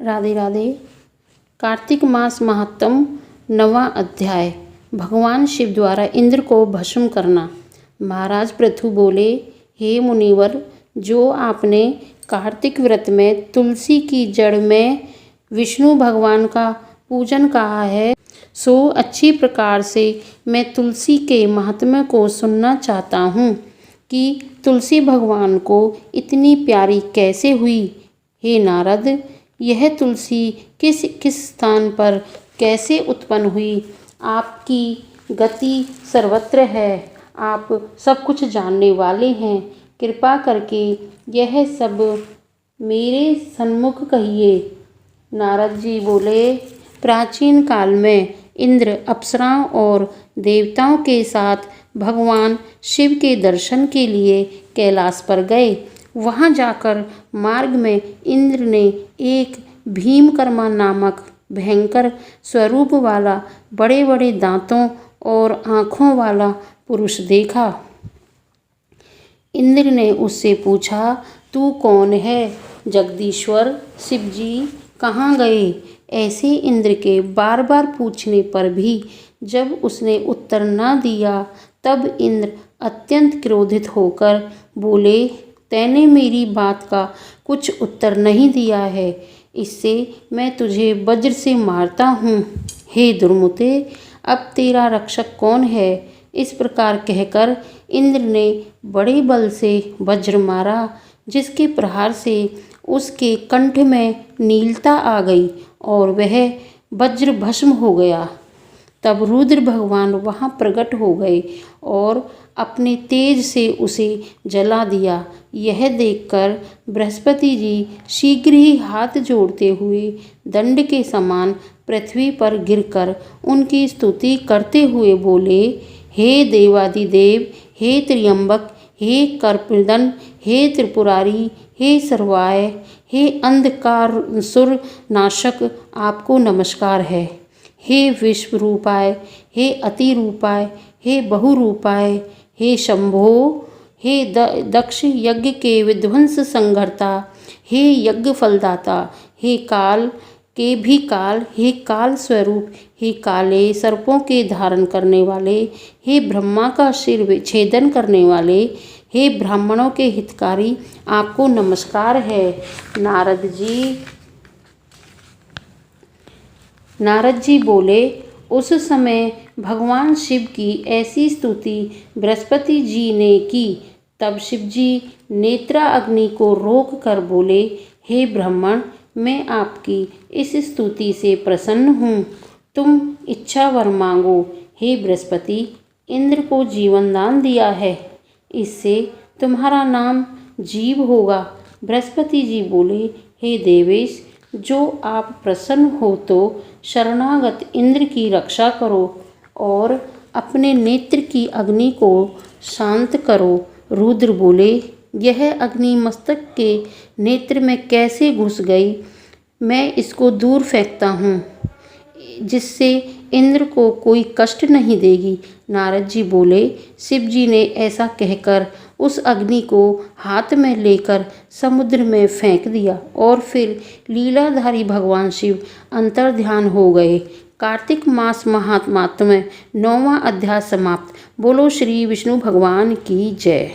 राधे राधे। कार्तिक मास महात्म 9वां अध्याय। भगवान शिव द्वारा इंद्र को भस्म करना। महाराज पृथु बोले, हे मुनिवर, जो आपने कार्तिक व्रत में तुलसी की जड़ में विष्णु भगवान का पूजन कहा है, सो अच्छी प्रकार से मैं तुलसी के महात्म्य को सुनना चाहता हूँ कि तुलसी भगवान को इतनी प्यारी कैसे हुई। हे नारद, यह तुलसी किस किस स्थान पर कैसे उत्पन्न हुई? आपकी गति सर्वत्र है, आप सब कुछ जानने वाले हैं। कृपा करके यह सब मेरे सन्मुख कहिए। नारद जी बोले, प्राचीन काल में इंद्र अप्सराओं और देवताओं के साथ भगवान शिव के दर्शन के लिए कैलाश पर गए। वहां जाकर मार्ग में इंद्र ने एक भीमकर्मा नामक भयंकर स्वरूप वाला, बड़े बड़े दांतों और आँखों वाला पुरुष देखा। इंद्र ने उससे पूछा, तू कौन है? जगदीश्वर शिव जी कहाँ गए? ऐसे इंद्र के बार बार पूछने पर भी जब उसने उत्तर न दिया, तब इंद्र अत्यंत क्रोधित होकर बोले, तैने मेरी बात का कुछ उत्तर नहीं दिया है, इससे मैं तुझे वज्र से मारता हूँ। हे दुर्मुते, अब तेरा रक्षक कौन है? इस प्रकार कहकर इंद्र ने बड़े बल से वज्र मारा, जिसके प्रहार से उसके कंठ में नीलता आ गई और वह वज्र भस्म हो गया। तब रुद्र भगवान वहाँ प्रकट हो गए और अपने तेज से उसे जला दिया। यह देखकर बृहस्पति जी शीघ्र ही हाथ जोड़ते हुए दंड के समान पृथ्वी पर गिरकर उनकी स्तुति करते हुए बोले, हे देवादिदेव, हे त्र्यंबक, हे कर्पदन, हे त्रिपुरारी, हे सर्वाय, हे अंधकारसुर नाशक, आपको नमस्कार है। हे विश्वरूपाय, हे अतिरूपाय, हे बहुरूपाय, हे शंभो, हे दक्ष यज्ञ के विध्वंस संघर्ता, हे यज्ञ फलदाता, हे काल के भी काल, हे काल स्वरूप, हे काले सर्पों के धारण करने वाले, हे ब्रह्मा का सिर छेदन करने वाले, हे ब्राह्मणों के हितकारी, आपको नमस्कार है। नारद जी बोले, उस समय भगवान शिव की ऐसी स्तुति बृहस्पति जी ने की। तब शिव जी नेत्रा अग्नि को रोक कर बोले, हे ब्राह्मण, मैं आपकी इस स्तुति से प्रसन्न हूँ, तुम इच्छा वर मांगो। हे बृहस्पति, इंद्र को जीवन दान दिया है, इससे तुम्हारा नाम जीव होगा। बृहस्पति जी बोले, हे देवेश, जो आप प्रसन्न हो तो शरणागत इंद्र की रक्षा करो और अपने नेत्र की अग्नि को शांत करो। रुद्र बोले, यह अग्नि मस्तक के नेत्र में कैसे घुस गई? मैं इसको दूर फेंकता हूँ, जिससे इंद्र को कोई कष्ट नहीं देगी। नारद जी बोले, शिव जी ने ऐसा कहकर उस अग्नि को हाथ में लेकर समुद्र में फेंक दिया और फिर लीलाधारी भगवान शिव अंतर्ध्यान हो गए। कार्तिक मास महात्म्य 9वां अध्याय समाप्त। बोलो श्री विष्णु भगवान की जय।